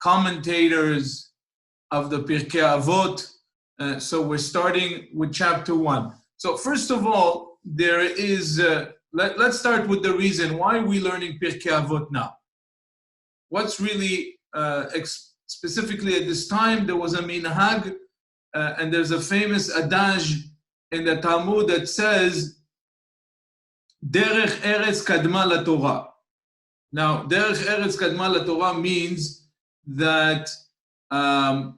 commentators of the Pirkei Avot. So we're starting with chapter 1. So first of all, there is, let's start with the reason why we're learning Pirkei Avot now. What's really, specifically at this time, there was a minhag, and there's a famous adage in the Talmud that says, Derech Eretz Kadma LaTorah. Now, Derech Eretz Kadma LaTorah means that Derech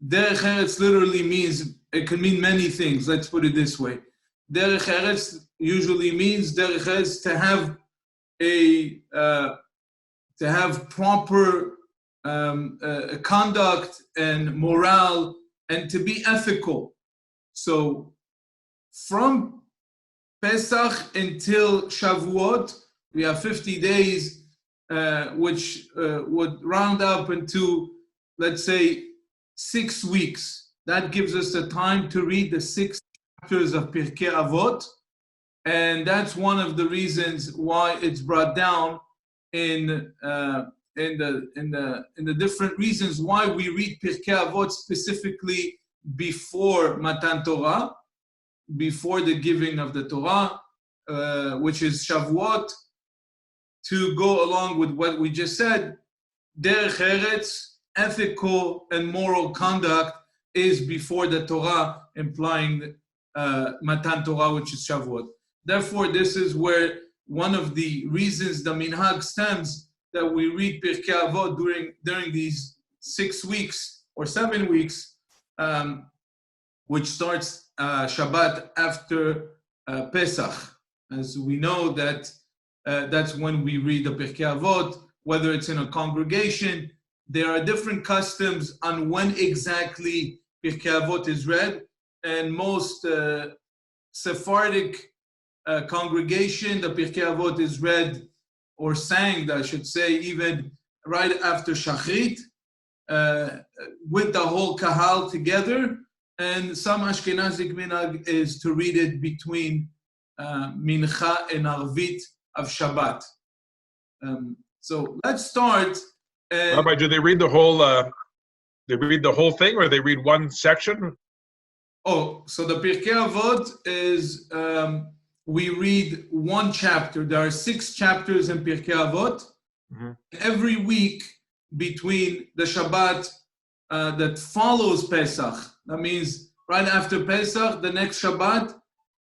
Eretz literally means, it can mean many things, let's put it this way. Derech Eretz usually means Derech Eretz to have proper conduct and morale and to be ethical. So from Pesach until Shavuot, we have 50 days, which would round up into, let's say, 6 weeks. That gives us the time to read the 6 chapters of Pirkei Avot, and that's one of the reasons why it's brought down in the different reasons why we read Pirkei Avot specifically before Matan Torah, before the giving of the Torah, which is Shavuot, to go along with what we just said. Derech Eretz, ethical and moral conduct, is before the Torah, implying Matan Torah, which is Shavuot. Therefore, this is where one of the reasons the minhag stems that we read Pirkei Avot during these 6 weeks or 7 weeks, which starts Shabbat after Pesach. As we know that that's when we read the Pirkei Avot, whether it's in a congregation. There are different customs on when exactly Pirkei Avot is read, and most Sephardic congregation, the Pirkei Avot is read or sang, I should say, even right after Shachrit, with the whole Kahal together. And some Ashkenazic minhag is to read it between Mincha and Arvit of Shabbat. So let's start. Rabbi, do they read the whole? They read the whole thing, or they read one section? Oh, so the Pirkei Avot is we read one chapter. There are 6 chapters in Pirkei Avot. Mm-hmm. Every week between the Shabbat that follows Pesach, that means right after Pesach, the next Shabbat,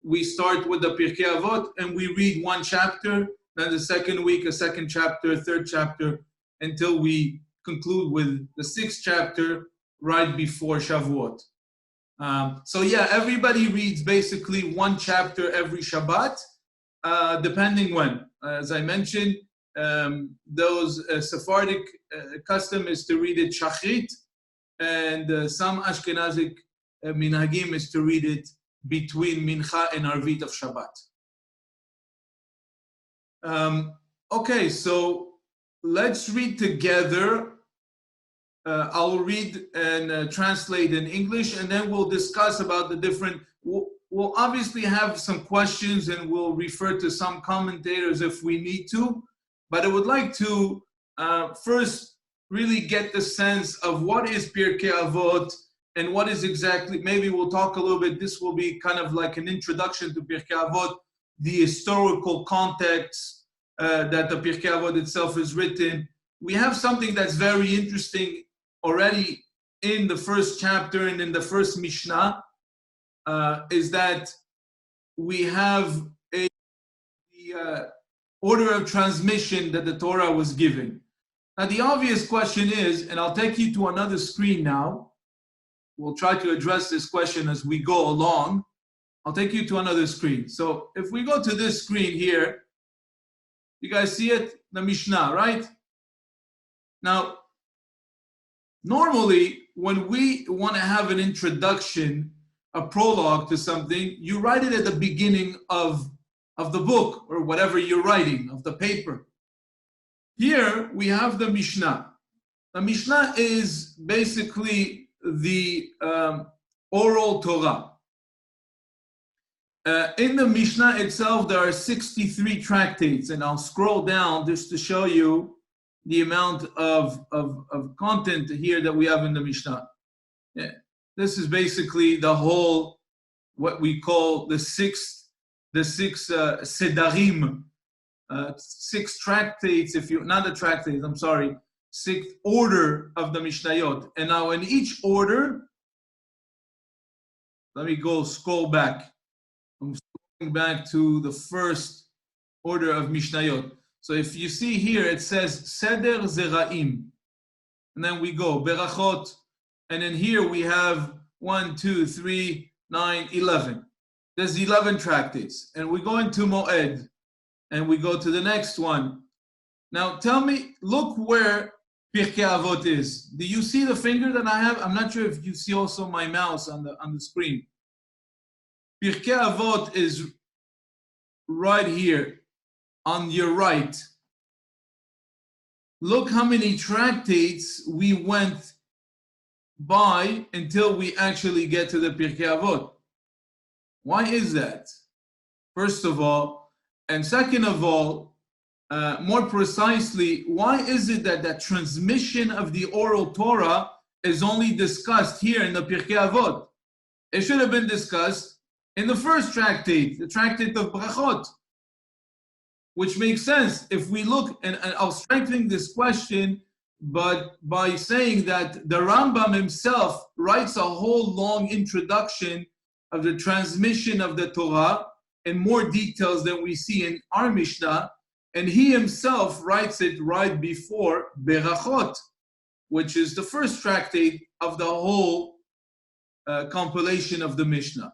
we start with the Pirkei Avot and we read one chapter. Then the second week, a second chapter, a third chapter, until we conclude with the 6th chapter right before Shavuot. So yeah, everybody reads basically one chapter every Shabbat, depending when. As I mentioned, those Sephardic custom is to read it Shachrit, and some Ashkenazic minhagim is to read it between Mincha and Arvit of Shabbat. Okay, so let's read together. I'll read and translate in English, and then we'll discuss about the different. We'll obviously have some questions, and we'll refer to some commentators if we need to. But I would like to first really get the sense of what is Pirkei Avot and what is exactly. Maybe we'll talk a little bit. This will be kind of like an introduction to Pirkei Avot, the historical context that the Pirkei Avot itself is written. We have something that's very interesting already in the first chapter and in the first Mishnah, is that we have the order of transmission that the Torah was given. Now the obvious question is, and I'll take you to another screen now, we'll try to address this question as we go along. I'll take you to another screen. So if we go to this screen here, you guys see it? The Mishnah, right? Now, normally, when we want to have an introduction, a prologue to something, you write it at the beginning of the book or whatever you're writing, of the paper. Here, we have the Mishnah. The Mishnah is basically the Oral Torah. In the Mishnah itself, there are 63 tractates, and I'll scroll down just to show you the amount of content here that we have in the Mishnah. Yeah. This is basically the whole, what we call the six sedarim, 6 tractates, not the tractates, I'm sorry, 6th order of the Mishnayot. And now in each order, let me scroll back. I'm scrolling back to the first order of Mishnayot. So if you see here, it says Seder Zeraim. And then we go Berakhot. And then here we have 1, 2, 3, 9, 11. There's 11 tractates. And we go into Moed. And we go to the next one. Now tell me, look where Pirkei Avot is. Do you see the finger that I have? I'm not sure if you see also my mouse on the screen. Pirkei Avot is right here on your right. Look how many tractates we went by until we actually get to the Pirkei Avot. Why is that? First of all, and second of all, more precisely, why is it that the transmission of the oral Torah is only discussed here in the Pirkei Avot? It should have been discussed in the first tractate, the Tractate of Berakhot, which makes sense if we look, and I'll strengthen this question, but by saying that the Rambam himself writes a whole long introduction of the transmission of the Torah in more details than we see in our Mishnah, and he himself writes it right before Berakhot, which is the first tractate of the whole compilation of the Mishnah.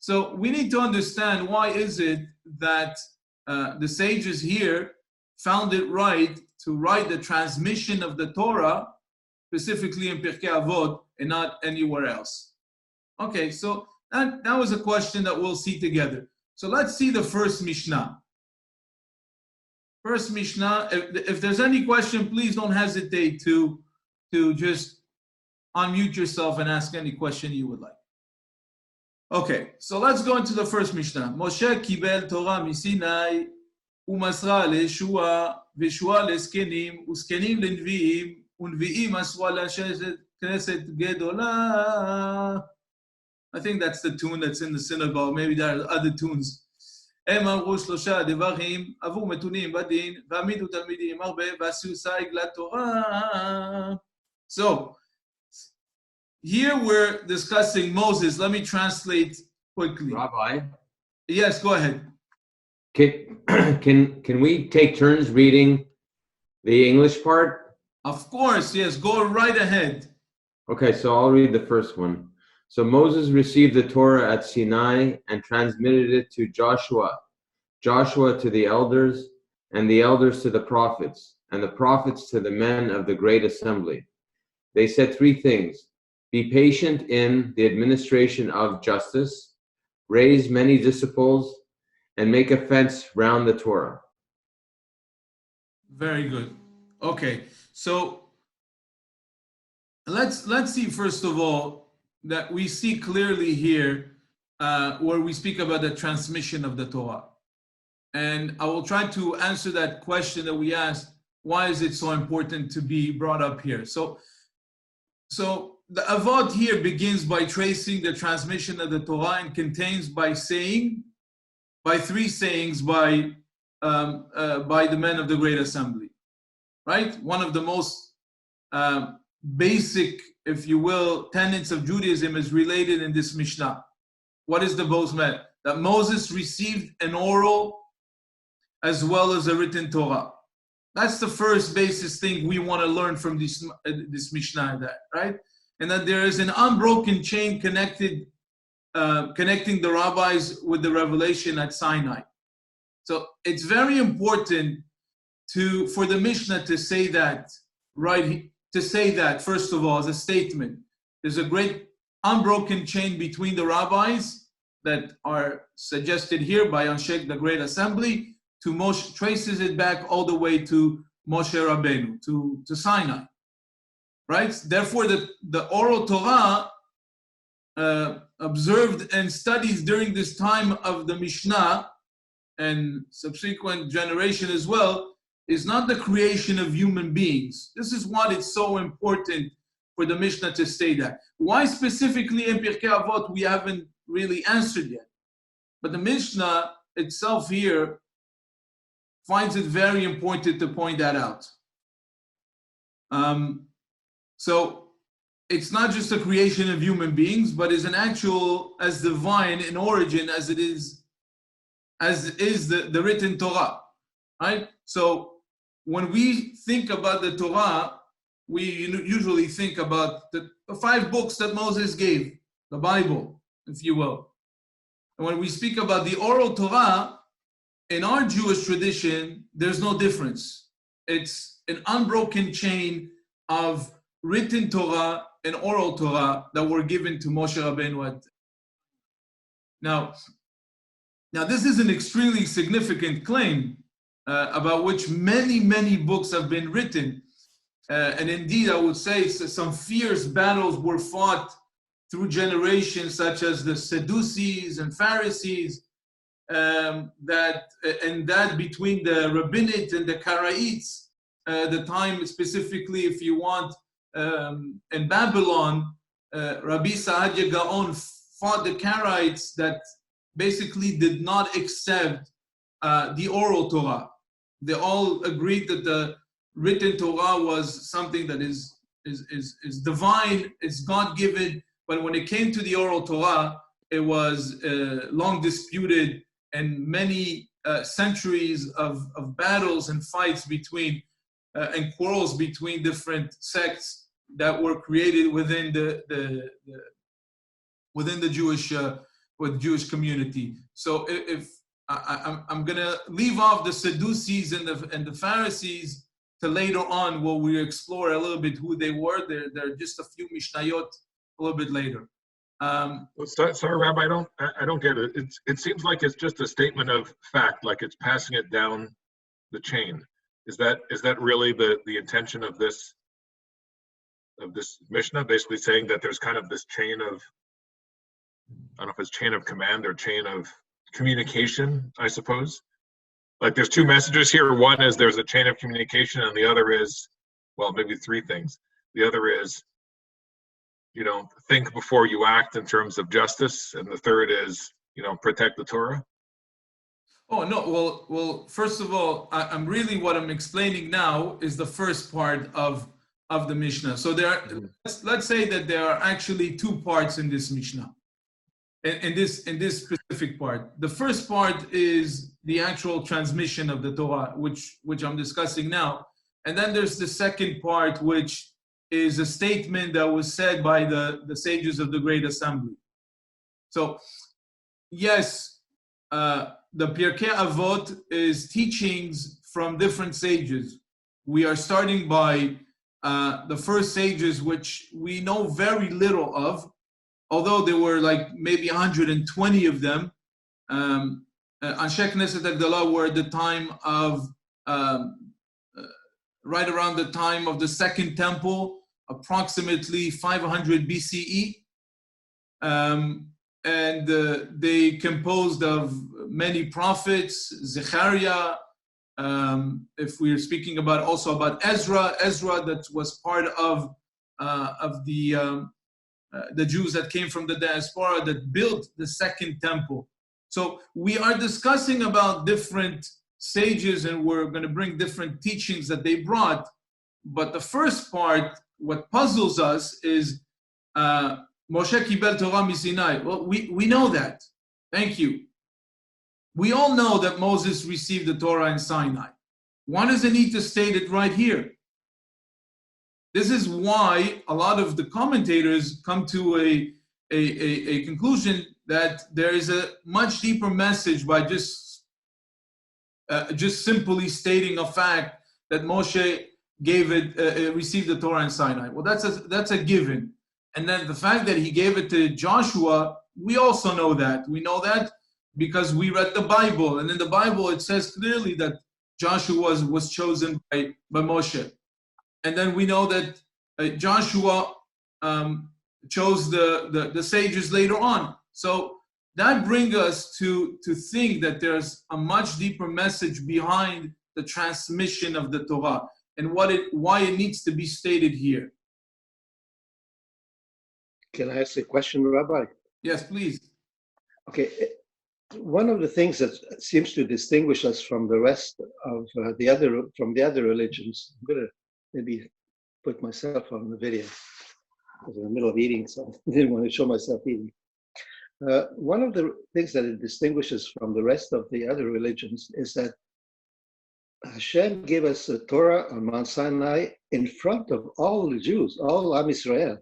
So we need to understand why is it that the sages here found it right to write the transmission of the Torah specifically in Pirkei Avot and not anywhere else. Okay, so that was a question that we'll see together. So let's see the first Mishnah. First Mishnah, if there's any question, please don't hesitate to just unmute yourself and ask any question you would like. Okay, so let's go into the first Mishnah. Moshe kibel Torah misinai umasra leYeshua v'Yeshua leZkenim uZkenim leNvi'im uNvi'im asra leKnesset gedola. I think that's the tune that's in the synagogue. Maybe there are other tunes. הם אמרו 3 דברים עבור מתונים בדין והעמידו תלמידים הרבה ועשו סייג לתורה. So here we're discussing Moses. Let me translate quickly. Rabbi? Yes, go ahead. Can we take turns reading the English part? Of course, yes. Go right ahead. Okay, so I'll read the first one. So Moses received the Torah at Sinai and transmitted it to Joshua, Joshua to the elders, and the elders to the prophets, and the prophets to the men of the great assembly. They said 3 things: be patient in the administration of justice, raise many disciples, and make a fence round the Torah. Very good. Okay, so let's see first of all that we see clearly here where we speak about the transmission of the Torah. And I will try to answer that question that we asked, why is it so important to be brought up here? So the Avot here begins by tracing the transmission of the Torah and contains by 3 sayings by the men of the Great Assembly, right? One of the most basic, if you will, tenets of Judaism is related in this Mishnah. What is the Bosmet? That Moses received an oral as well as a written Torah. That's the first basis thing we want to learn from this Mishnah, right? And that there is an unbroken chain connecting the rabbis with the revelation at Sinai. So it's very important for the Mishnah to say that, right? To say that, first of all, as a statement. There's a great unbroken chain between the rabbis that are suggested here by Anshek, the Great Assembly, to Moshe, traces it back all the way to Moshe Rabbeinu, to Sinai, right? Therefore, the oral Torah observed and studied during this time of the Mishnah and subsequent generation as well is not the creation of human beings. This is what it's so important for the Mishnah to say that. Why specifically in Pirkei Avot we haven't really answered yet. But the Mishnah itself here finds it very important to point that out. So it's not just a creation of human beings, but is an actual, as divine in origin as it is, the written Torah, right? So when we think about the Torah, we usually think about the 5 books that Moses gave, the Bible, if you will. And when we speak about the Oral Torah, in our Jewish tradition, there's no difference. It's an unbroken chain of written Torah and oral Torah that were given to Moshe Rabbeinu. Now, this is an extremely significant claim about which many, many books have been written. And indeed, I would say some fierce battles were fought through generations, such as the Sadducees and Pharisees, that between the Rabbinate and the Karaites, the time specifically, if you want, in Babylon, Rabbi Saadia Gaon fought the Karaites that basically did not accept the oral Torah. They all agreed that the written Torah was something that is divine, it's God-given, but when it came to the oral Torah, it was long disputed, and many centuries of battles and fights between and quarrels between different sects that were created within the Jewish community. So if I'm gonna leave off the Sadducees and the Pharisees to later on, where we explore a little bit who they were. They're just a few Mishnayot a little bit later. Sorry, Rabbi, I don't get it. It seems like it's just a statement of fact, like it's passing it down the chain. Is that really the intention of this Mishnah? Basically saying that there's kind of this chain of, I don't know if it's chain of command or chain of communication, I suppose. Like there's 2 messages here. One is there's a chain of communication, and the other is, well, maybe 3 things. The other is, think before you act in terms of justice, and the third is, protect the Torah. Oh no! Well. First of all, I'm really what I'm explaining now is the first part of the Mishnah. So there are, let's say that there are actually 2 parts in this Mishnah. In this specific part, the first part is the actual transmission of the Torah, which I'm discussing now, and then there's the second part, which is a statement that was said by the sages of the Great Assembly. So, yes, the Pirkei Avot is teachings from different sages. We are starting by the first sages, which we know very little of, although there were like maybe 120 of them. Anshe Knesset Agdala were at the time of, right around the time of the Second Temple, approximately 500 BCE. And they composed of many prophets, Zechariah, if we're speaking also about Ezra that was part of the Jews that came from the diaspora that built the Second Temple. So we are discussing about different sages, and we're going to bring different teachings that they brought. But the first part, what puzzles us is Moshe Kibel Torah Misinai. Well, we know that. Thank you. We all know that Moses received the Torah in Sinai. Why does it need to state it right here? This is why a lot of the commentators come to a conclusion that there is a much deeper message by just simply stating a fact that Moshe received the Torah in Sinai. Well, that's a given. And then the fact that he gave it to Joshua, we also know that. We know that because we read the Bible, and in the Bible it says clearly that Joshua was chosen by Moshe. And then we know that Joshua chose the sages later on. So that brings us to think that there's a much deeper message behind the transmission of the Torah and why it needs to be stated here. Can I ask a question, Rabbi? Yes, please. Okay, one of the things that seems to distinguish us from the rest of the other religions, I'm going to maybe put myself on the video. I was in the middle of eating, so I didn't want to show myself eating. One of the things that it distinguishes from the rest of the other religions is that Hashem gave us the Torah on Mount Sinai in front of all the Jews, all Am Israel,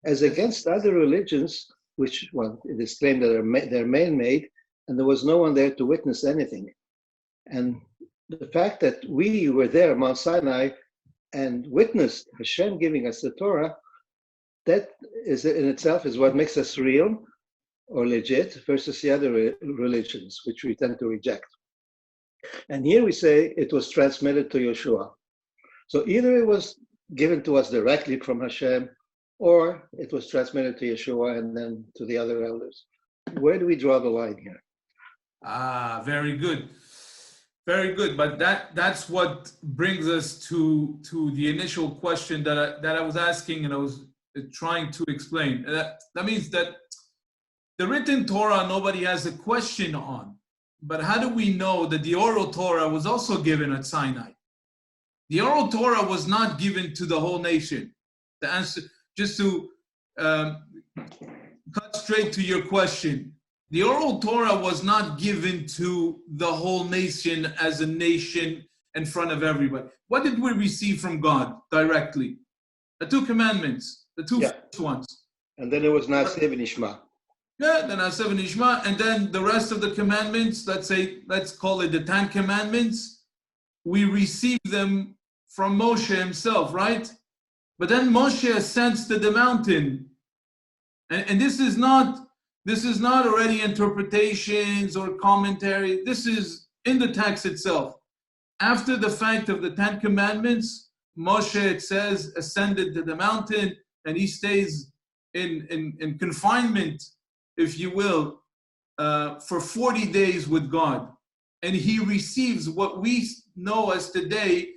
as against other religions, which, well, it is claimed that they're man-made, and there was no one there to witness anything. And the fact that we were there, Mount Sinai, and witnessed Hashem giving us the Torah, that is in itself is what makes us real or legit versus the other religions, which we tend to reject. And here we say it was transmitted to Yeshua. So either it was given to us directly from Hashem, or it was transmitted to Yeshua and then to the other elders. Where do we draw the line here? Ah, very good. Very good. But that's what brings us to the initial question that I was asking and I was trying to explain. That means that the written Torah, nobody has a question on. But how do we know that the Oral Torah was also given at Sinai? The Oral Torah was not given to the whole nation. The answer, just to cut straight to your question, the Oral Torah was not given to the whole nation as a nation in front of everybody. What did we receive from God directly? The 2 commandments, the two first ones. And then it was Na'aseh v'Nishma. Yeah, the Na'aseh v'Nishma, and then the rest of the commandments, let's call it the 10 commandments, we received them from Moshe himself, right? But then Moshe ascends to the mountain. And this is not already interpretations or commentary. This is in the text itself. After the fact of the 10 commandments, Moshe, it says, ascended to the mountain, and he stays in confinement, if you will, for 40 days with God. And he receives what we know as today,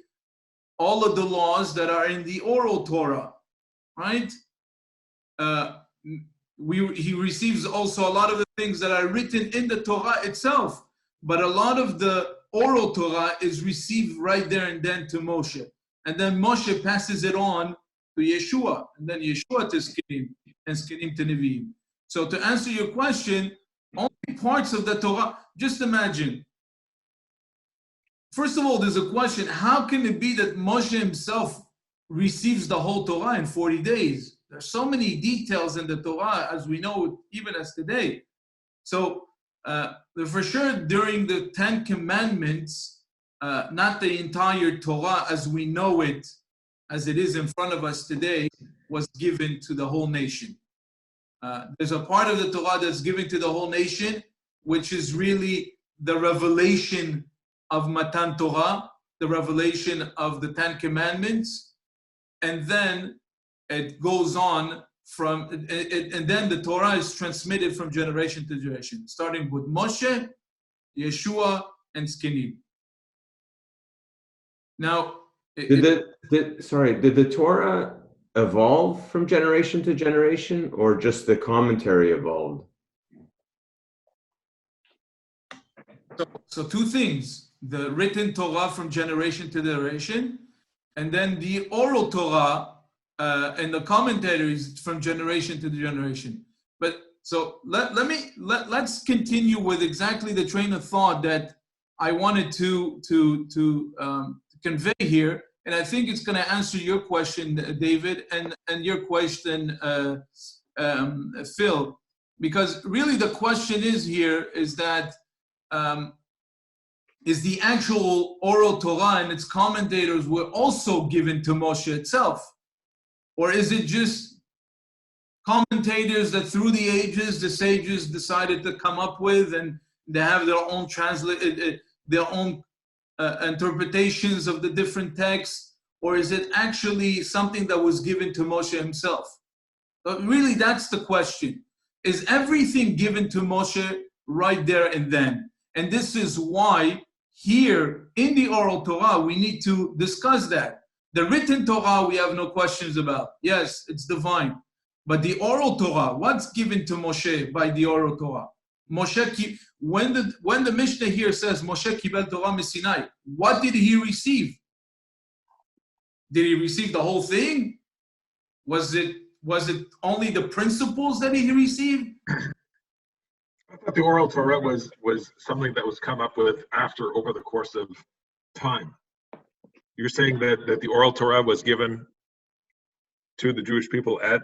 all of the laws that are in the Oral Torah, right? He receives also a lot of the things that are written in the Torah itself, but a lot of the Oral Torah is received right there and then to Moshe. And then Moshe passes it on to Yeshua, and then Yeshua to Skinim, and Skinim to Nevi'im. So to answer your question, only parts of the Torah, just imagine. First of all, there's a question, how can it be that Moshe himself receives the whole Torah in 40 days? There's so many details in the Torah, as we know, even as today. So for sure, during the 10 commandments, not the entire Torah as we know it, as it is in front of us today, was given to the whole nation. There's a part of the Torah that's given to the whole nation, which is really the revelation of Matan Torah, the revelation of the 10 commandments, and then it goes on from, and then the Torah is transmitted from generation to generation, starting with Moshe, Yeshua, and Skinim. Now, did the Torah evolve from generation to generation, or just the commentary evolved? So 2 things: the written Torah from generation to generation, and then the oral Torah and the commentaries from generation to generation. But so let's continue with exactly the train of thought that I wanted to convey here, and I think it's going to answer your question, David, and your question, Phil, because really the question is that is the actual oral Torah and its commentators were also given to Moshe itself, or is it just commentators that through the ages the sages decided to come up with, and they have their own interpretations of the different texts, or is it actually something that was given to Moshe himself? But really, that's the question. Is everything given to Moshe right there and then? And this is why here in the oral Torah, we need to discuss that. The written Torah, we have no questions about. Yes, it's divine. But the oral Torah, what's given to Moshe by the oral Torah? When the Mishnah here says Moshe kibel Torah miSinai, what did he receive? Did he receive the whole thing? Was it only the principles that he received? I thought the oral Torah was something that was come up with over the course of time. You're saying that the oral Torah was given to the Jewish people at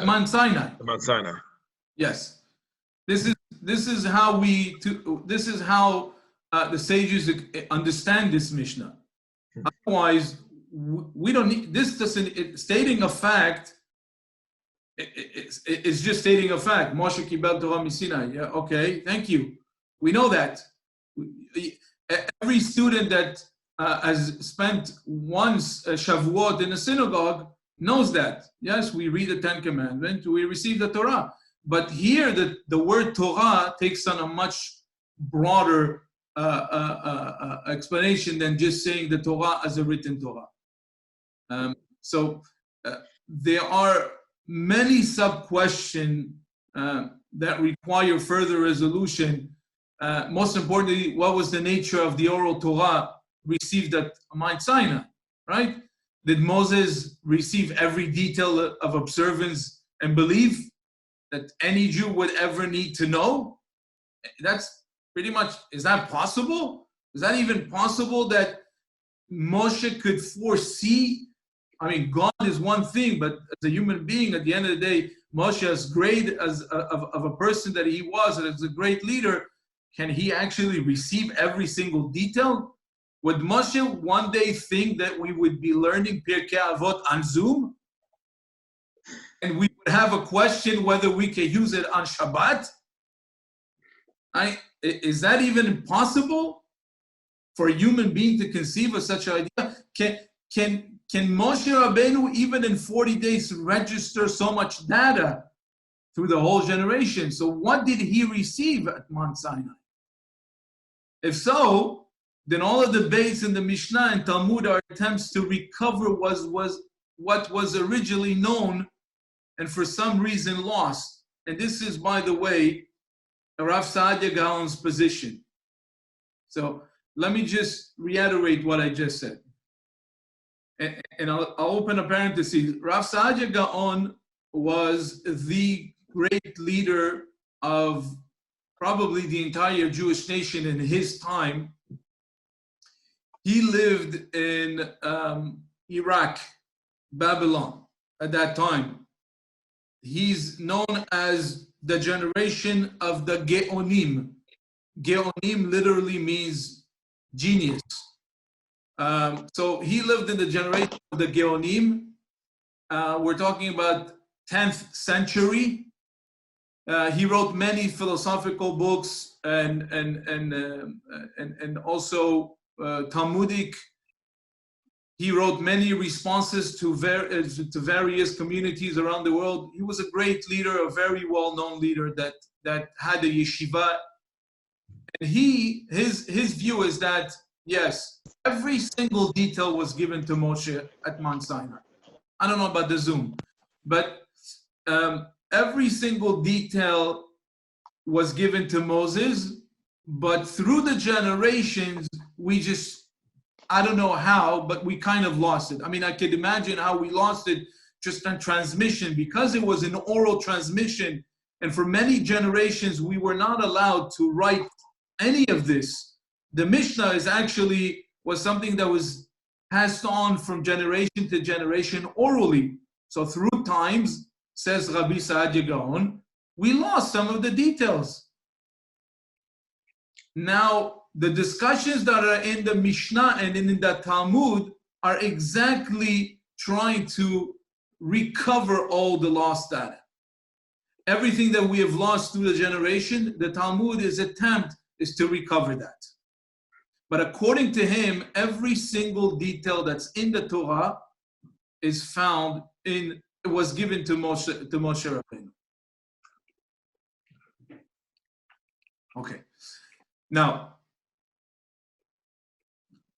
Mount Sinai. Mount Sinai. Yes, this is how the sages understand this Mishnah. Otherwise, we don't need this. Stating a fact. It's just stating a fact. Moshe kibel Torah miSinai. Yeah, okay, thank you. We know that. Every student that has spent once a Shavuot in a synagogue knows that. Yes, we read the Ten Commandments, we receive the Torah. But here, the word Torah takes on a much broader explanation than just saying the Torah as a written Torah. So there are many sub-questions that require further resolution. Most importantly, what was the nature of the oral Torah received at Mount Sinai, right? Did Moses receive every detail of observance and belief that any Jew would ever need to know? That's pretty much, is that possible? Is that even possible that Moshe could foresee? I mean, God is one thing, but as a human being, at the end of the day, Moshe, as great as of a person that he was, and as a great leader, can he actually receive every single detail? Would Moshe one day think that we would be learning Pirkei Avot on Zoom? And we would have a question whether we can use it on Shabbat? Is that even possible for a human being to conceive of such an idea? Can Moshe Rabbeinu, even in 40 days, register so much data through the whole generation? So what did he receive at Mount Sinai? If so, then all of the debates in the Mishnah and Talmud are attempts to recover what was originally known and for some reason lost. And this is, by the way, Rav Saadia Gaon's position. So let me just reiterate what I just said. And I'll open a parenthesis. Rav Saadia Gaon was the great leader of probably the entire Jewish nation in his time. He lived in Iraq, Babylon at that time. He's known as the generation of the Geonim. Geonim literally means genius. So he lived in the generation of the Geonim. We're talking about 10th century. He wrote many philosophical books and also Talmudic. He wrote many responses to various communities around the world. He was a great leader, a very well-known leader that had a yeshiva. And his view is that, yes, every single detail was given to Moshe at Mount Sinai. I don't know about the Zoom, but every single detail was given to Moses, but through the generations, I don't know how, but we kind of lost it. I mean, I could imagine how we lost it just on transmission, because it was an oral transmission, and for many generations, we were not allowed to write any of this. The Mishnah was something that was passed on from generation to generation orally. So through times, says Rabbi Saadia Gaon, we lost some of the details. Now, the discussions that are in the Mishnah and in the Talmud are exactly trying to recover all the lost data. Everything that we have lost through the generation, the Talmud's attempt is to recover that. But according to him, every single detail that's in the Torah is found was given to Moshe Rabbeinu. Okay. Now,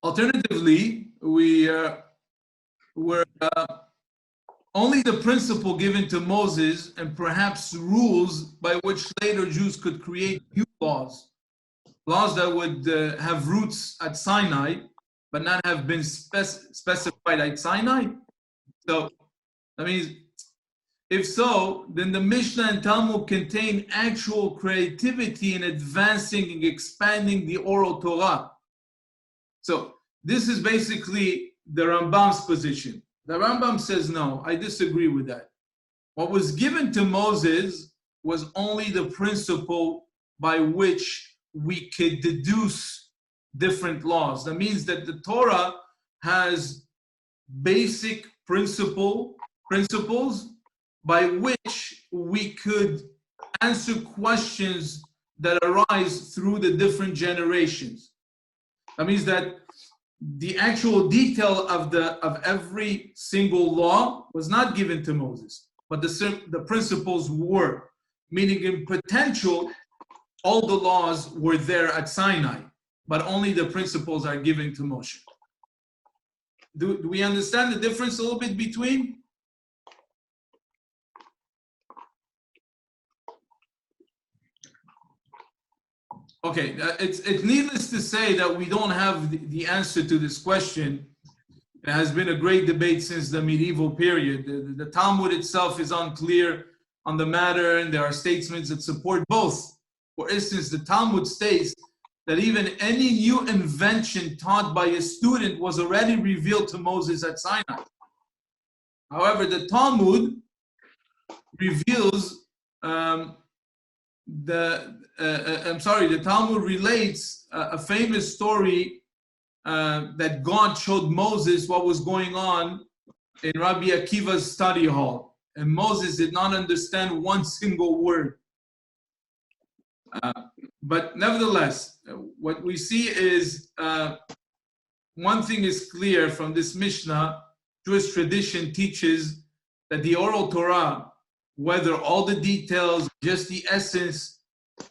Alternatively, we were only the principle given to Moses and perhaps rules by which later Jews could create new laws that would have roots at Sinai, but not have been specified at Sinai. So, that means, if so, then the Mishnah and Talmud contain actual creativity in advancing and expanding the Oral Torah. So, this is basically the Rambam's position. The Rambam says, no, I disagree with that. What was given to Moses was only the principle by which we could deduce different laws. That means that the Torah has basic principles by which we could answer questions that arise through the different generations. That means that the actual detail of every single law was not given to Moses, but the principles were, meaning in potential, all the laws were there at Sinai, but only the principles are given to Moshe. Do we understand the difference a little bit between? Okay, it's needless to say that we don't have the answer to this question. It has been a great debate since the medieval period. The Talmud itself is unclear on the matter, and there are statements that support both. For instance, the Talmud states that even any new invention taught by a student was already revealed to Moses at Sinai. However, the Talmud reveals the Talmud relates a famous story that God showed Moses what was going on in Rabbi Akiva's study hall. And Moses did not understand one single word. But nevertheless, what we see is one thing is clear from this Mishnah. Jewish tradition teaches that the Oral Torah, whether all the details, just the essence,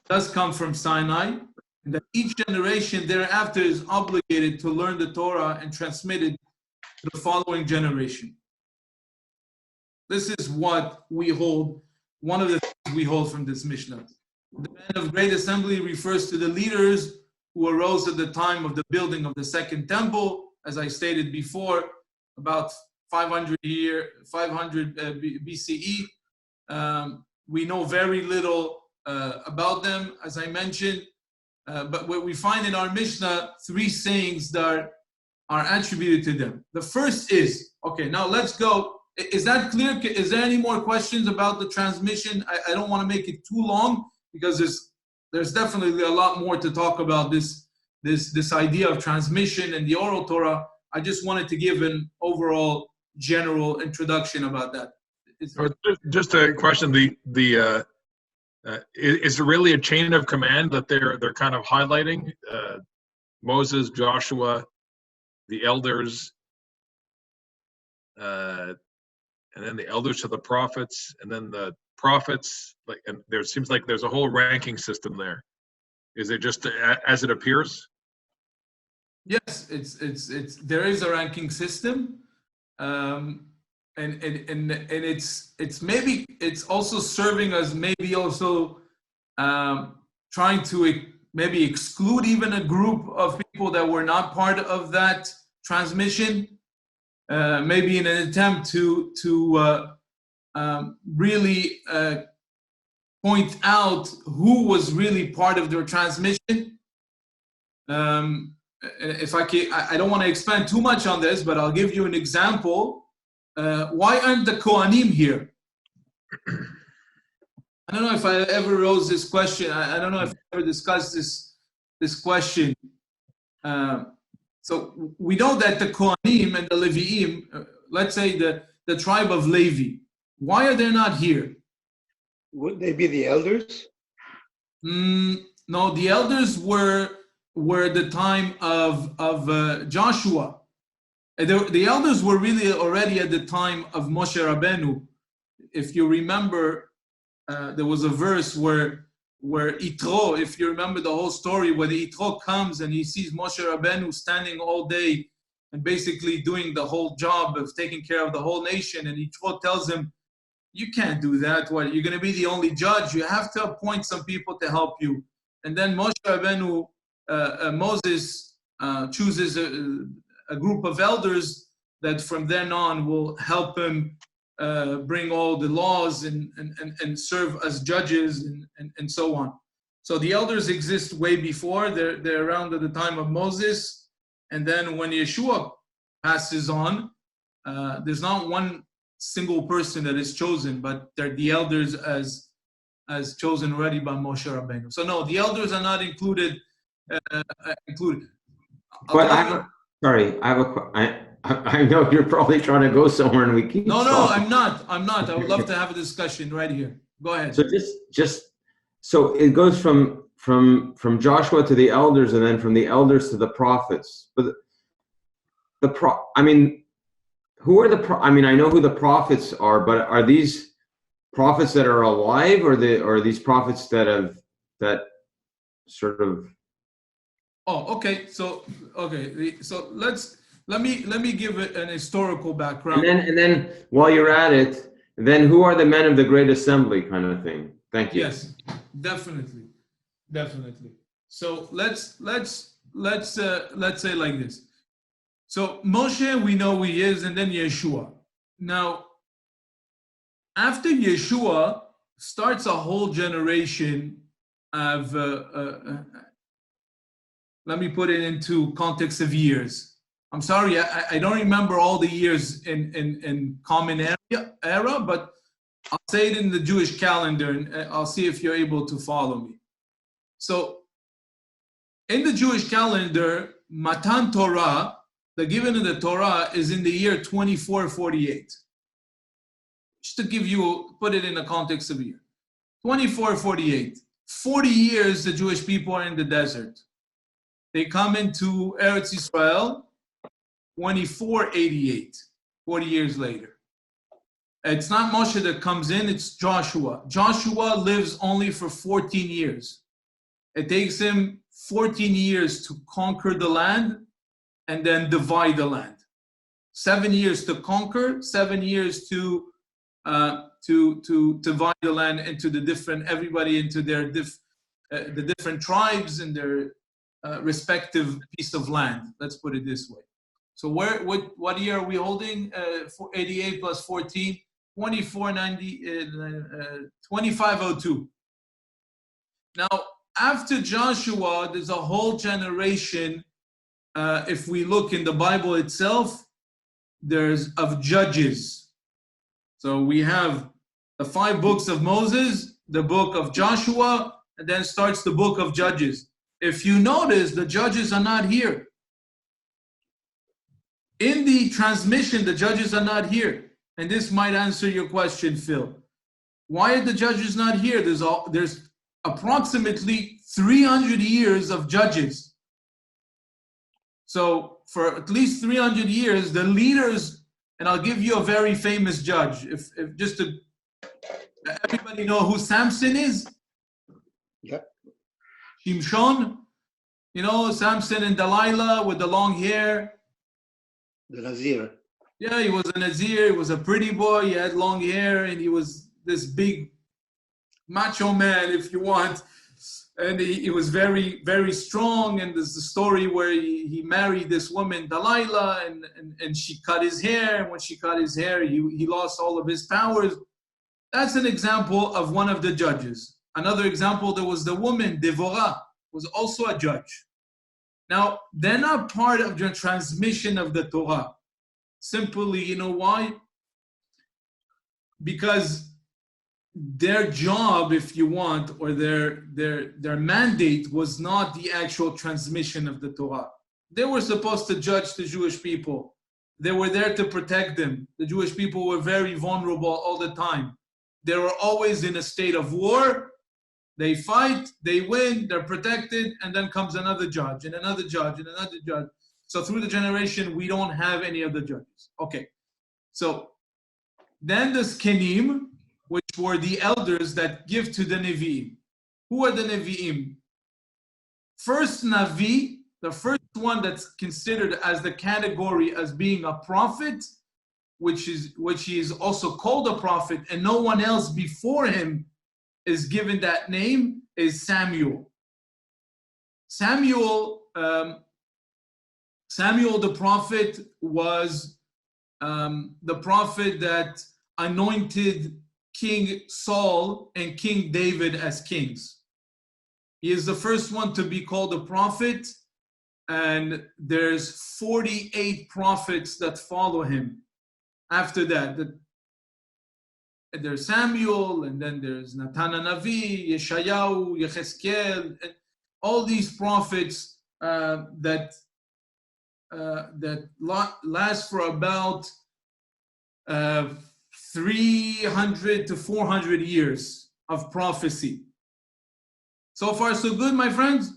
does come from Sinai, and that each generation thereafter is obligated to learn the Torah and transmit it to the following generation. This is what we hold, one of the things we hold from this Mishnah. The man of great assembly refers to the leaders who arose at the time of the building of the second temple, as I stated before, about 500 BCE. We know very little about them, as I mentioned, but what we find in our Mishnah, 3 sayings that are attributed to them. The first is, okay, now let's go. Is that clear? Is there any more questions about the transmission? I don't want to make it too long, because there's definitely a lot more to talk about this idea of transmission and the Oral Torah. I just wanted to give an overall general introduction about that. Just a question: is there really a chain of command that they're kind of highlighting? Moses, Joshua, the elders, and then the elders to the prophets, and then the prophets. And there seems like there's a whole ranking system there. Is it just as it appears? Yes, it's there is a ranking system, and it's also serving as maybe also trying to maybe exclude even a group of people that were not part of that transmission, maybe in an attempt to really point out who was really part of their transmission. If I don't want to expand too much on this, but I'll give you an example. Why aren't the Kohanim here? I don't know if I ever rose this question. I don't know if I ever discussed this question. So we know that the Kohanim and the Leviim, let's say the tribe of Levi, why are they not here? Would they be the elders? No, the elders were the time of Joshua. The elders were really already at the time of Moshe Rabbeinu. If you remember, there was a verse where where Yitro, if you remember the whole story, where the Yitro comes and he sees Moshe Rabbeinu standing all day and basically doing the whole job of taking care of the whole nation, and Yitro tells him, you can't do that. What, you're going to be the only judge? You have to appoint some people to help you. And then Moshe Rabbeinu, Moses chooses a group of elders that from then on will help him bring all the laws and serve as judges and so on. So the elders exist way before. They're around at the time of Moses. And then when Yeshua passes on, there's not one single person that is chosen, but they're the elders as chosen already by Moshe Rabbeinu. So no, the elders are not included. But I know you're probably trying to go somewhere, and we keep. No, stopping. I'm not. I would love to have a discussion right here. Go ahead. So so it goes from Joshua to the elders, and then from the elders to the prophets. But who are I know who the prophets are, but are these prophets that are alive, or are these prophets that sort of? Oh, okay. So let me give it an historical background. And then while you're at it, then who are the men of the great assembly, kind of thing? Thank you. Yes, definitely. So let's say like this. So Moshe, we know who he is, and then Yeshua. Now, after Yeshua starts a whole generation of let me put it into context of years. I'm sorry, I don't remember all the years in common era, but I'll say it in the Jewish calendar, and I'll see if you're able to follow me. So, in the Jewish calendar, Matan Torah, the giving of the Torah, is in the year 2448. Just to put it in the context of year. 2448. 40 years the Jewish people are in the desert. They come into Eretz Yisrael, 2488, 40 years later. It's not Moshe that comes in, it's Joshua. Joshua lives only for 14 years. It takes him 14 years to conquer the land and then divide the land. 7 years to conquer, 7 years to divide the land into everybody into their the different tribes and their respective piece of land. Let's put it this way. So what year are we holding? 88 plus 14, 2502. Now, after Joshua, there's a whole generation. If we look in the Bible itself, there's of judges. So we have the 5 books of Moses, the book of Joshua, and then starts the book of Judges. If you notice, the judges are not here. In the transmission, the judges are not here. And this might answer your question, Phil. Why are the judges not here? There's approximately 300 years of judges. So for at least 300 years, the leaders, and I'll give you a very famous judge. If just to everybody know who Samson is? Yeah. Shimshon, Samson and Delilah with the long hair. The Nazir. Yeah, he was a Nazir. He was a pretty boy. He had long hair, and he was this big macho man, if you want. And he was very, very strong. And there's the story where he married this woman, Delilah, and she cut his hair. And when she cut his hair, he lost all of his powers. That's an example of one of the judges. Another example, there was the woman, Devorah, was also a judge. Now, they're not part of the transmission of the Torah. Simply, you know why? Because their job, if you want, or their mandate was not the actual transmission of the Torah. They were supposed to judge the Jewish people. They were there to protect them. The Jewish people were very vulnerable all the time. They were always in a state of war. They fight, they win, they're protected, and then comes another judge, and another judge, and another judge. So through the generation, we don't have any of the judges. Okay. So then the Skenim, which were the elders that give to the Nevi'im. Who are the Nevi'im? First Navi, the first one that's considered as the category as being a prophet, which he is also called a prophet, and no one else before him is given that name, is Samuel. Samuel the prophet was the prophet that anointed King Saul and King David as kings. He is the first one to be called a prophet, and there's 48 prophets that follow him. After that, there's Samuel, and then there's Natan Navi, Yeshayahu, Yechezkel, and all these prophets that last for about 300 to 400 years of prophecy. So far, so good, my friends?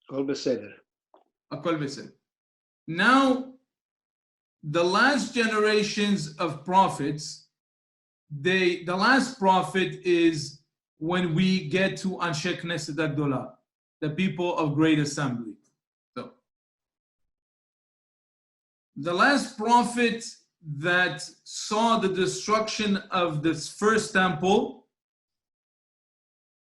Kol beseder. Akol beseder. Now, the last generations of prophets, the last prophet is when we get to Anshe Knesset Agdola, the people of Great Assembly. So, the last prophet that saw the destruction of this first temple,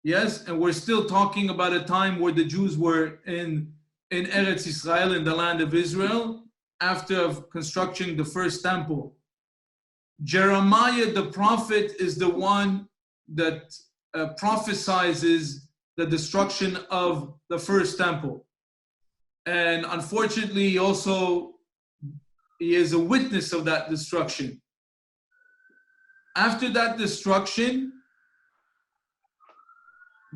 yes, and we're still talking about a time where the Jews were in Eretz Israel, in the land of Israel, after constructing the first temple. Jeremiah the prophet is the one that prophesizes the destruction of the first temple. And unfortunately, he is a witness of that destruction. After that destruction,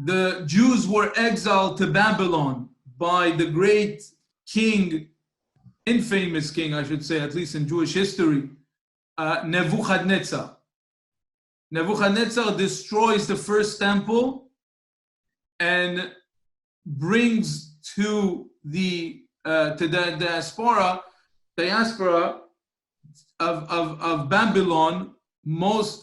the Jews were exiled to Babylon by the great king, infamous king, I should say, at least in Jewish history, Nebuchadnezzar. Nebuchadnezzar destroys the first temple and brings to the diaspora of Babylon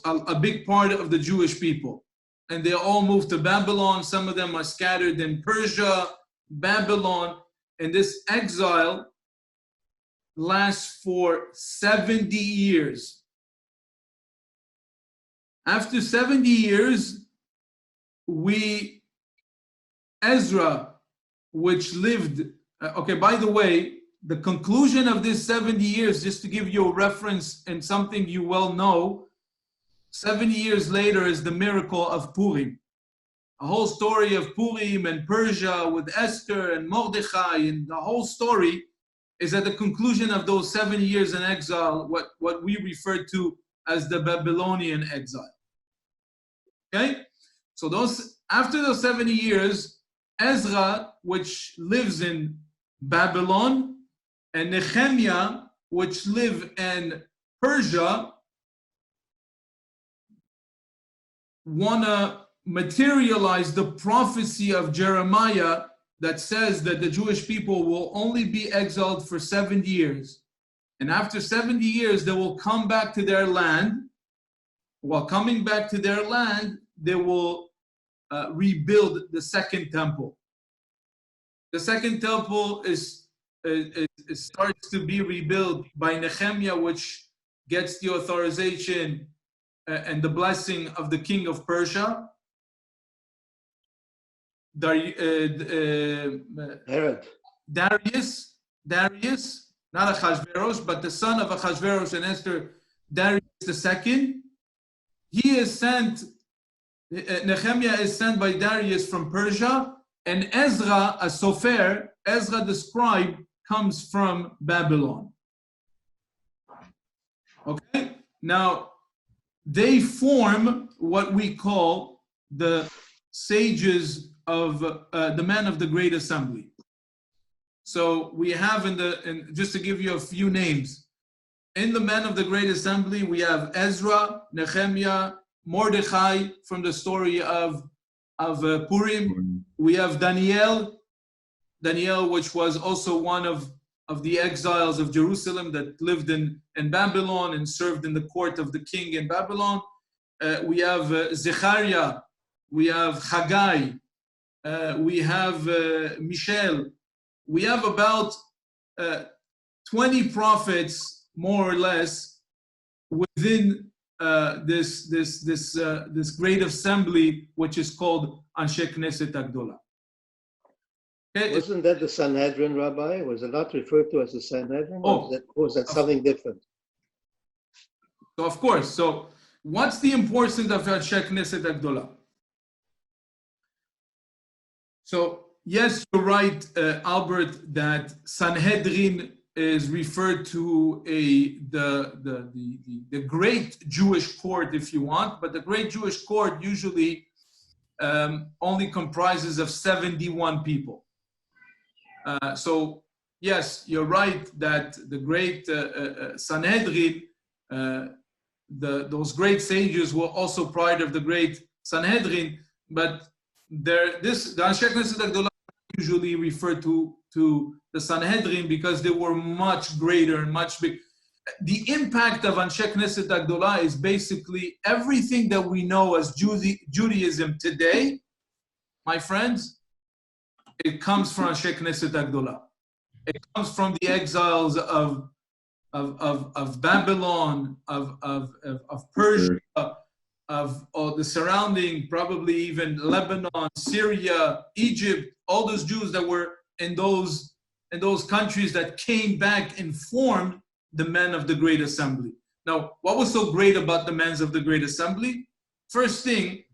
a big part of the Jewish people. And they all moved to Babylon. Some of them are scattered in Persia, Babylon, and this exile lasts for 70 years. After 70 years, Ezra, which lived, by the way, the conclusion of this 70 years, just to give you a reference and something you well know, 70 years later is the miracle of Purim. A whole story of Purim and Persia with Esther and Mordechai, and the whole story is at the conclusion of those 70 years in exile, what we refer to as the Babylonian exile. Okay? So after those 70 years, Ezra, which lives in Babylon, and Nehemiah, which live in Persia, want to materialize the prophecy of Jeremiah that says that the Jewish people will only be exiled for 70 years. And after 70 years, they will come back to their land. While coming back to their land, they will rebuild the second temple. The second temple starts to be rebuilt by Nehemiah, which gets the authorization and the blessing of the king of Persia. Darius, not Achashverosh, but the son of Achashverosh and Esther, Darius II. He is sent, Nehemiah is sent by Darius from Persia, and Ezra, a Sofer, Ezra the scribe, comes from Babylon. Okay? Now, they form what we call the sages of the men of the Great Assembly. So we have just to give you a few names, in the men of the Great Assembly, we have Ezra, Nehemiah, Mordechai from the story of Purim. We have Daniel, which was also one of the exiles of Jerusalem that lived in Babylon and served in the court of the king in Babylon. We have Zechariah, we have Haggai, we have Michel. We have about 20 prophets, more or less, within this great assembly, which is called Anshe Knesset Agdola. Okay. Wasn't that the Sanhedrin, Rabbi? Was it not referred to as the Sanhedrin? Oh, or was that something different? So of course, so what's the importance of Anshe Knesset Agdola? So yes, you're right, Albert, that Sanhedrin is referred to the great Jewish court, if you want, but the great Jewish court usually only comprises of 71 people. So yes, you're right that the great Sanhedrin, those great sages were also part of the great Sanhedrin, but the Anshe Knesset Agdola usually refer to the Sanhedrin because they were much greater and much big. The impact of Anshe Knesset Agdola is basically everything that we know as Judaism today, my friends. It comes from Anshe Knesset Agdola. It comes from the exiles of Babylon, of Persia, of the surrounding, probably even Lebanon, Syria, Egypt, all those Jews that were in those countries that came back and formed the men of the Great Assembly. Now, what was so great about the men of the Great Assembly? First thing,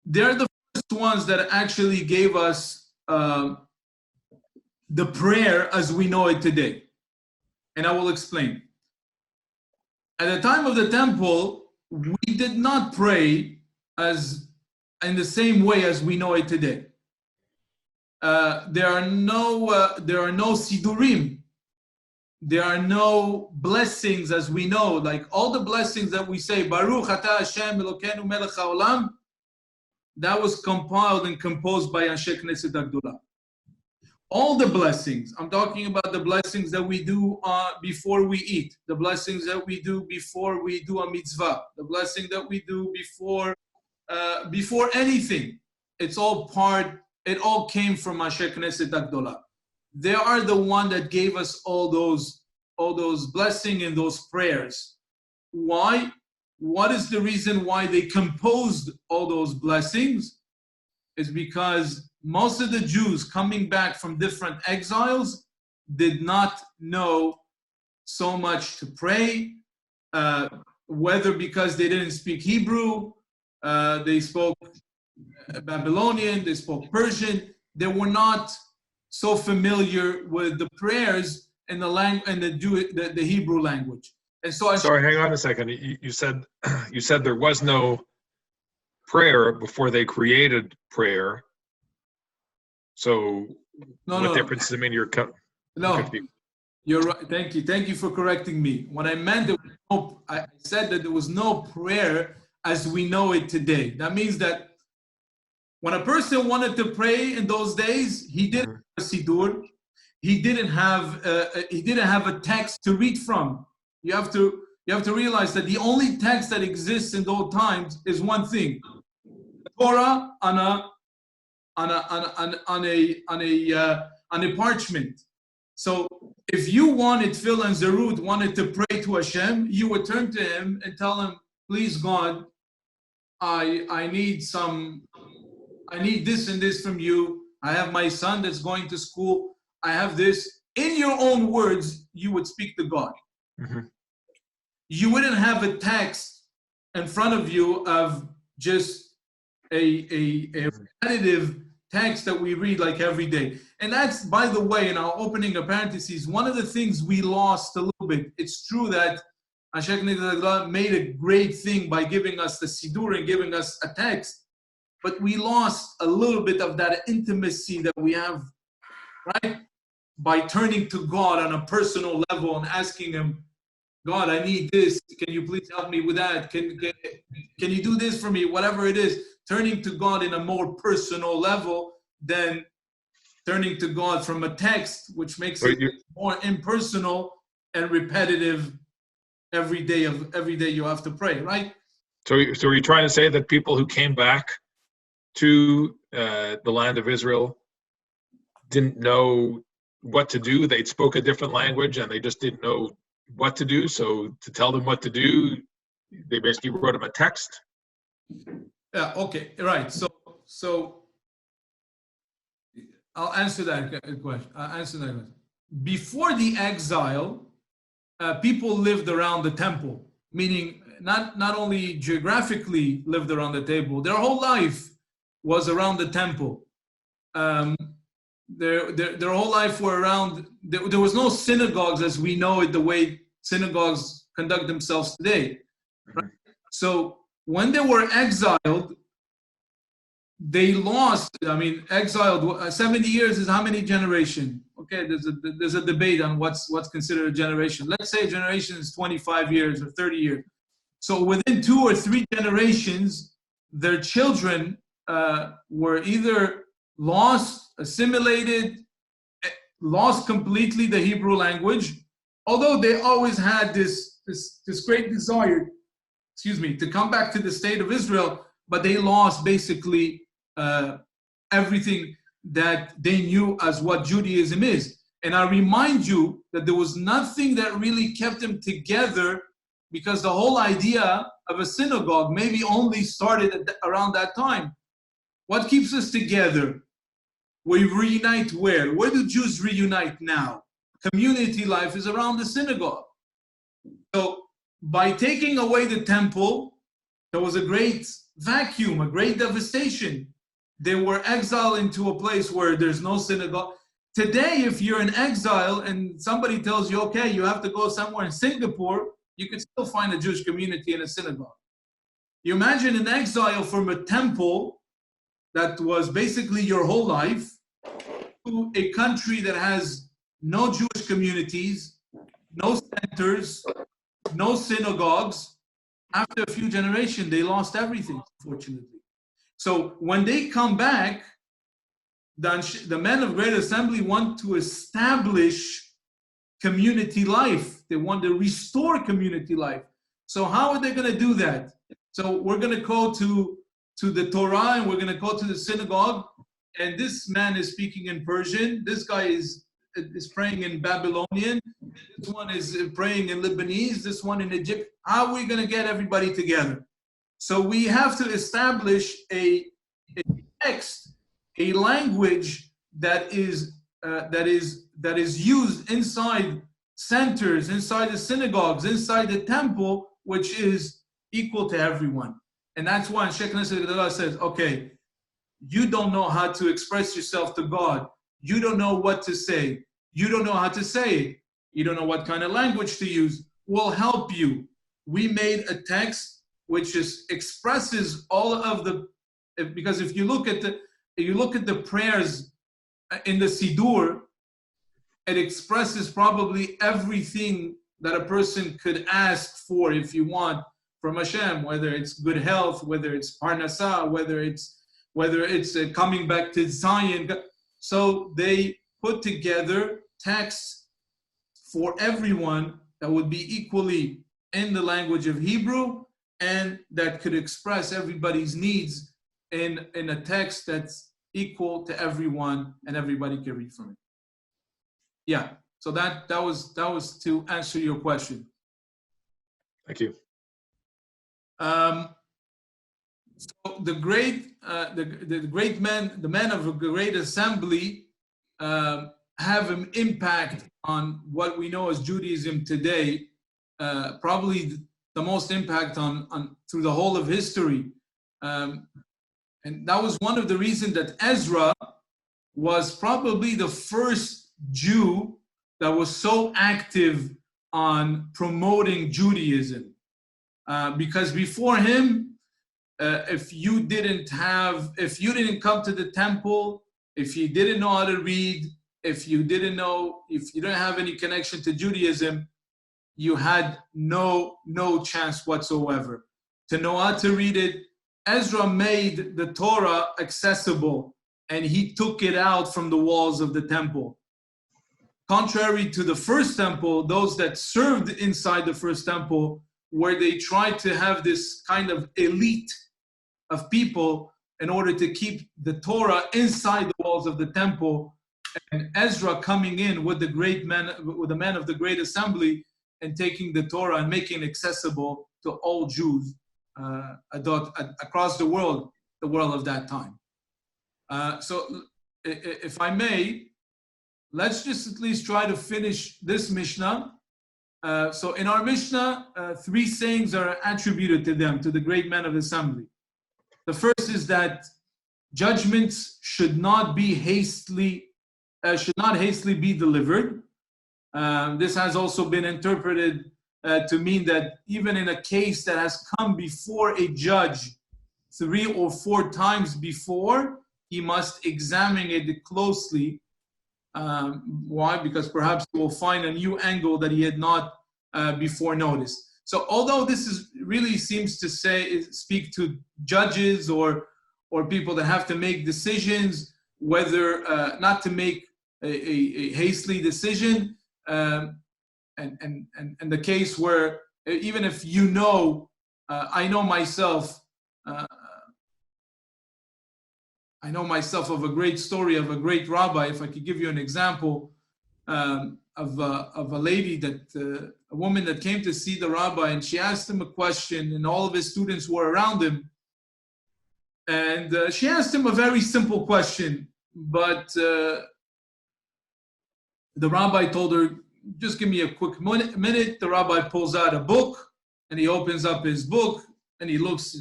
they're the first ones that actually gave us the prayer as we know it today. And I will explain. At the time of the temple, we did not pray as in the same way as we know it today. There are no sidurim. There are no blessings as we know, like all the blessings that we say, Baruch Ata Hashem Elokeinu Melech HaOlam, that was compiled and composed by Anshe Knesset Agdola. All the blessings, I'm talking about the blessings that we do before we eat, the blessings that we do before we do a mitzvah, the blessing that we do before anything. It all came from Anshe Knesset Agdola. They are the one that gave us all those blessings and those prayers. Why? What is the reason why they composed all those blessings? Is because most of the Jews coming back from different exiles did not know so much to pray, whether because they didn't speak Hebrew, they spoke Babylonian, they spoke Persian, they were not so familiar with the prayers in the Hebrew language. And so sorry, hang on a second. You said there was no prayer before they created prayer. So what difference does it mean? You're right. Thank you for correcting me. What I meant, I said that there was no prayer as we know it today. That means that when a person wanted to pray in those days, he didn't have a sidur. He didn't have a text to read from. You have to realize that the only text that exists in those times is one thing: Torah on a parchment. So if you Phil and Zerut wanted to pray to Hashem, you would turn to him and tell him, please God, I need this and this from you. I have my son that's going to school. I have this. In your own words, you would speak to God. Mm-hmm. You wouldn't have a text in front of you of just a repetitive text that we read like every day. And that's, by the way, in our opening of parentheses, one of the things we lost a little bit. It's true that Anshe Knesset Agdola made a great thing by giving us the Sidur and giving us a text, but we lost a little bit of that intimacy that we have, right? By turning to God on a personal level and asking him, God, I need this. Can you please help me with that? Can you do this for me? Whatever it is, turning to God in a more personal level than turning to God from a text, which makes it more impersonal and repetitive every day you have to pray, right? So are you trying to say that people who came back to the land of Israel didn't know what to do? They spoke a different language and they just didn't know what to do. So to tell them what to do, they basically wrote them a text. Yeah. Okay. Right. So I'll answer that question. Before the exile, people lived around the temple, meaning not only geographically lived around the temple, their whole life was around the temple. Their whole life were around. There was no synagogues as we know it, the way synagogues conduct themselves today. Right? So when they were exiled, they lost. I mean, exiled 70 years is how many generations? Okay, there's a debate on what's considered a generation. Let's say a generation is 25 years or 30 years. So within 2 or 3 generations, their children were either lost, assimilated, lost completely the Hebrew language, although they always had this great desire, to come back to the state of Israel, but they lost basically everything that they knew as what Judaism is. And I remind you that there was nothing that really kept them together, because the whole idea of a synagogue maybe only started around that time. What keeps us together? We reunite where? Where do Jews reunite now? Community life is around the synagogue. So by taking away the temple, there was a great vacuum, a great devastation. They were exiled into a place where there's no synagogue. Today, if you're in exile and somebody tells you, okay, you have to go somewhere in Singapore, you can still find a Jewish community in a synagogue. You imagine an exile from a temple that was basically your whole life to a country that has no Jewish communities, no centers, no synagogues. After a few generations, they lost everything, unfortunately. So when they come back, the men of Great Assembly want to establish community life. They want to restore community life. So how are they going to do that? So we're going to go to the Torah and we're going to go to the synagogue, and this man is speaking in Persian. This guy is praying in Babylonian. This one is praying in Lebanese. This one in Egypt. How are we going to get everybody together? So we have to establish a text, a language that is used inside centers, inside the synagogues, inside the temple, which is equal to everyone. And that's why Sheikh Nasir Gadala says, okay, you don't know how to express yourself to God. You don't know what to say. You don't know how to say it. You don't know what kind of language to use. We'll help you. We made a text which just expresses all of the, because if you look at the prayers in the Siddur, it expresses probably everything that a person could ask for if you want from Hashem, whether it's good health, whether it's parnasah, whether it's coming back to Zion. So they put together texts for everyone that would be equally in the language of Hebrew and that could express everybody's needs in a text that's equal to everyone and everybody can read from it. Yeah, so that was to answer your question. Thank you. So the great men, the men of a great assembly, have an impact on what we know as Judaism today. Probably the most impact on through the whole of history, and that was one of the reasons that Ezra was probably the first Jew that was so active on promoting Judaism. Because before him, if you didn't come to the temple, if you didn't know how to read, if you didn't have any connection to Judaism, you had no chance whatsoever to know how to read it. Ezra made the Torah accessible, and he took it out from the walls of the temple. Contrary to the first temple, those that served inside the first temple where they tried to have this kind of elite of people in order to keep the Torah inside the walls of the temple, and Ezra coming in with the man of the great assembly and taking the Torah and making it accessible to all Jews across the world of that time. So if I may, let's just at least try to finish this Mishnah. So in our Mishnah, 3 sayings are attributed to them, to the great man of assembly. The first is that judgments should not hastily be delivered. This has also been interpreted to mean that even in a case that has come before a judge 3 or 4 times before, he must examine it closely. Why? Because perhaps he will find a new angle that he had not before noticed. So although this really seems to speak to judges or people that have to make decisions, whether not to make a hastily decision, and the case where even if I know myself of a great story of a great rabbi. If I could give you an example of a lady a woman that came to see the rabbi, and she asked him a question, and all of his students were around him, and she asked him a very simple question, but the rabbi told her, just give me a quick minute. The rabbi pulls out a book, and he opens up his book, and he looks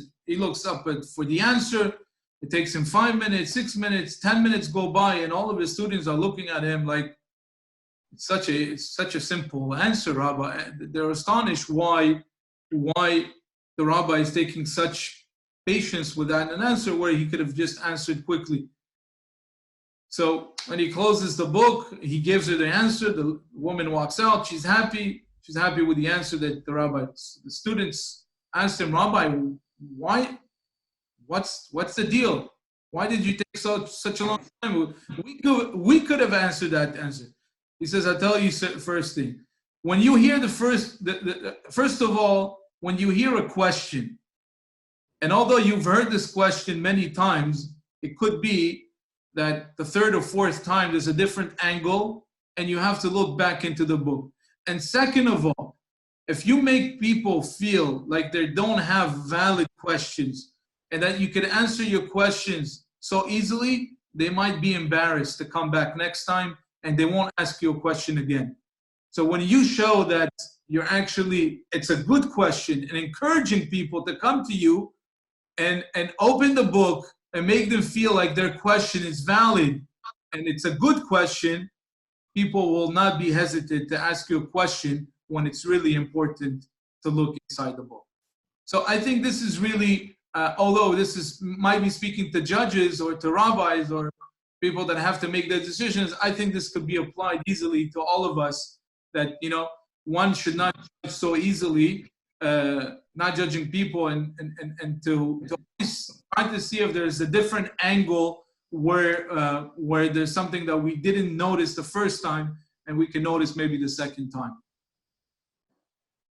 up for the answer. It takes him 5 minutes, 6 minutes, 10 minutes go by, and all of his students are looking at him like, it's such a simple answer, Rabbi. They're astonished why the rabbi is taking such patience with that an answer where he could have just answered quickly. So when he closes the book, he gives her the answer. The woman walks out. She's happy. She's happy with the answer that the students asked him, Rabbi, why? What's the deal? Why did you take such a long time? We could have answered that answer. He says, I'll tell you first thing. When you hear first of all, when you hear a question, and although you've heard this question many times, it could be that the 3rd or 4th time there's a different angle, and you have to look back into the book. And second of all, if you make people feel like they don't have valid questions, and that you can answer your questions so easily, they might be embarrassed to come back next time, and they won't ask you a question again. So when you show that it's a good question, and encouraging people to come to you and open the book and make them feel like their question is valid and it's a good question, people will not be hesitant to ask you a question when it's really important to look inside the book. So I think this is really, although might be speaking to judges or to rabbis or people that have to make their decisions, I think this could be applied easily to all of us, that, one should not judge so easily, not judging people, and to try to see if there's a different angle where there's something that we didn't notice the first time, and we can notice maybe the second time.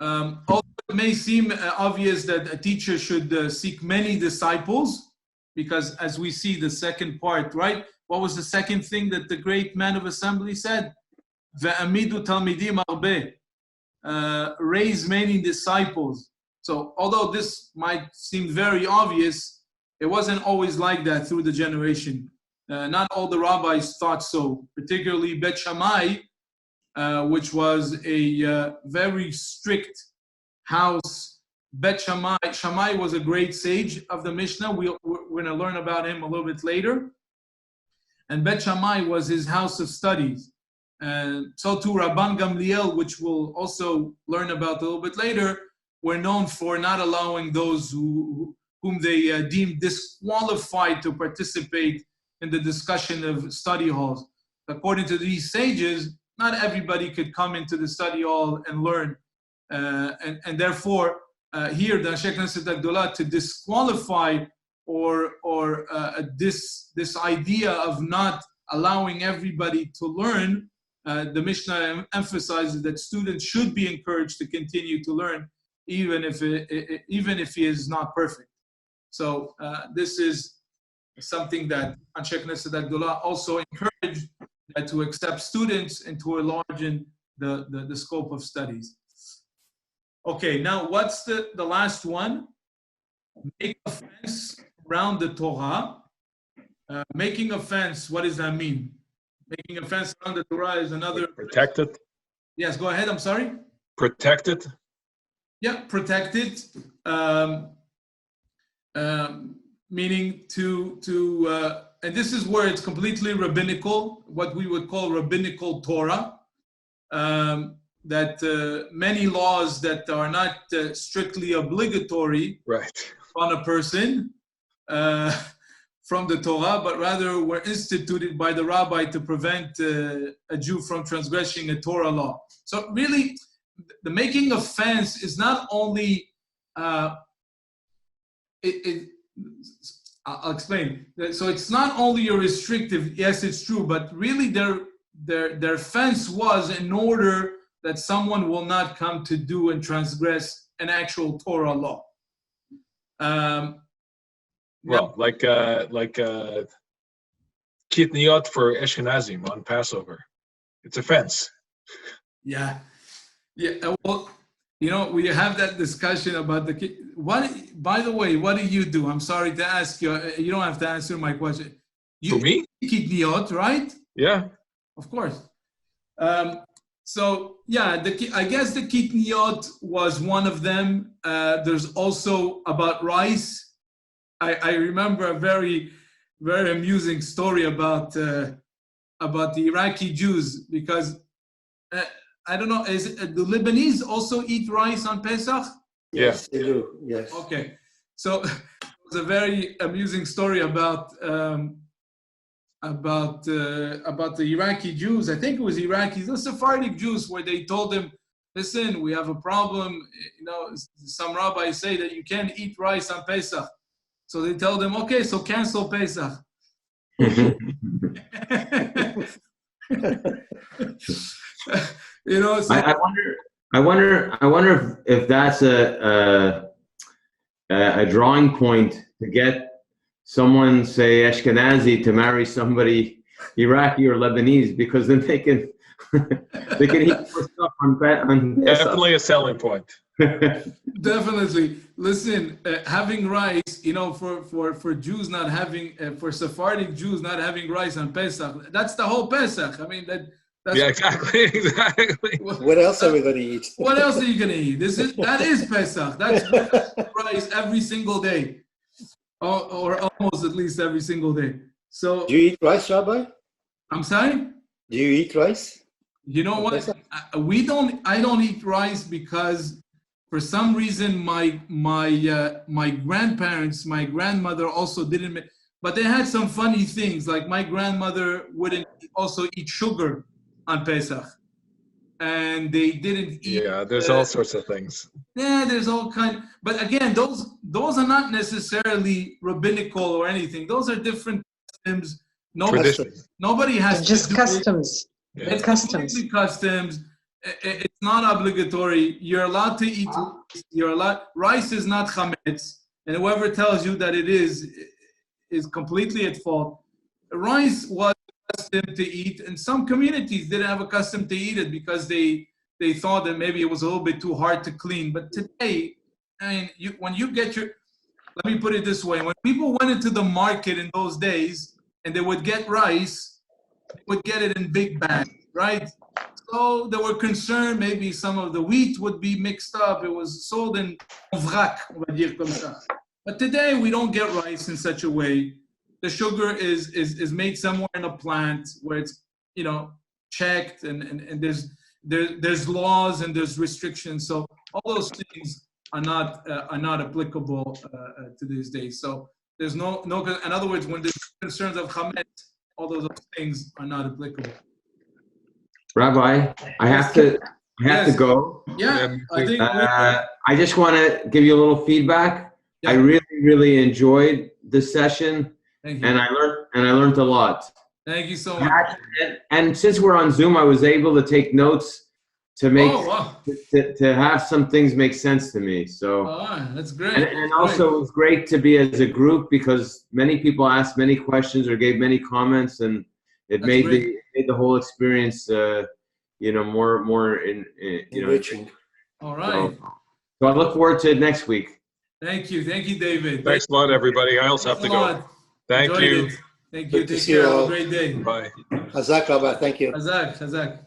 Although it may seem obvious that a teacher should seek many disciples, because as we see the second part, right? What was the second thing that the great man of assembly said? Ve'amidu talmidim arbe. Raise many disciples. So although this might seem very obvious, it wasn't always like that through the generation. Not all the rabbis thought so, particularly Bet Shammai, which was a very strict house. Bet Shammai was a great sage of the Mishnah. We're going to learn about him a little bit later. And Bet Shammai was his house of studies. And so too Rabban Gamliel, which we'll also learn about a little bit later, were known for not allowing those whom they deemed disqualified to participate in the discussion of study halls. According to these sages, not everybody could come into the study hall and learn. And therefore, here the Anshe Knesset Agdolah, to disqualify or this idea of not allowing everybody to learn, the Mishnah emphasizes that students should be encouraged to continue to learn, even if he is not perfect. So this is something that Anshe Knesset Agdola also encouraged, to accept students and to enlarge the scope of studies. Okay, now what's the last one? Make a fence around the Torah. Making a fence, what does that mean? Making a fence around the Torah is another... Protect it? Yes, go ahead, I'm sorry. Protect it? Yeah, protect it. Meaning and this is where it's completely rabbinical, what we would call rabbinical Torah, that many laws that are not strictly obligatory right. on a person from the Torah, but rather were instituted by the rabbi to prevent a Jew from transgressing a Torah law. So really, the making of fence is not only I'll explain. So it's not only a restrictive, yes, it's true, but really their fence was in order that someone will not come to do and transgress an actual Torah law. Well, like kitniot for Ashkenazim on Passover. It's a fence. Yeah. Well, we have that discussion about by the way, what do you do? I'm sorry to ask you. You don't have to answer my question. For me? Kitniot, right? Yeah. Of course. So yeah, I guess the kitniot was one of them. There's also about rice. I remember a very, very amusing story about the Iraqi Jews, because I don't know, the Lebanese also eat rice on Pesach? Yes, they do. Yes. Okay, so it was a very amusing story about the Iraqi Jews. I think it was Iraqis, the Sephardic Jews, where they told them, listen, we have a problem. Some rabbis say that you can't eat rice on Pesach. So they tell them, okay, so cancel Pesach. So, I wonder if that's a drawing point to get someone, say Ashkenazi, to marry somebody Iraqi or Lebanese, because then they can eat more stuff on definitely a selling point. Definitely. Listen, having rice, for Jews not having, for Sephardic Jews not having rice on Pesach, that's the whole Pesach. I mean, that's exactly. What else are we going to eat? What else are you going to eat? That is Pesach. That's rice every single day, or almost at least every single day. So, do you eat rice, Rabbi? I'm sorry? Do you eat rice? You know what? I don't eat rice because for some reason my grandparents, my grandmother also didn't, but they had some funny things. Like my grandmother wouldn't also eat sugar on Pesach, and they didn't eat. Yeah, there's all sorts of things. Yeah, there's all kind. But again, those are not necessarily rabbinical or anything. Those are different customs. Nobody has just customs. Yeah. It's customs. It's not obligatory. You're allowed to eat. Rice is not chametz, and whoever tells you that it is completely at fault. Rice was accustomed to eat, and some communities didn't have a custom to eat it because they thought that maybe it was a little bit too hard to clean. But today, let me put it this way: when people went into the market in those days and they would get rice, they would get it in big bags, right? So they were concerned maybe some of the wheat would be mixed up. It was sold in vrac, on va dire comme ça. But today we don't get rice in such a way. The sugar is made somewhere in a plant where it's checked, and there's laws and there's restrictions. So all those things are not applicable to these days. So there's no. In other words, when there's concerns of chametz, all those things are not applicable. Rabbi, I have to go. Yeah, I think. I just want to give you a little feedback. Yeah. I really, really enjoyed this session, Thank you. and I learned a lot. Thank you so much. And since we're on Zoom, I was able to take notes to make Oh, wow. to have some things make sense to me. So That's great. and also it was great to be as a group because many people asked many questions or gave many comments, and it made the whole experience more Enriching. All right. So I look forward to it next week. Thank you, David. Thanks a lot, everybody. I also have to go. Thank Enjoyed you. it. Thank you. Good to Take see you care. Have all. a great day. Bye. Hazak Rabba, thank you. Hazak.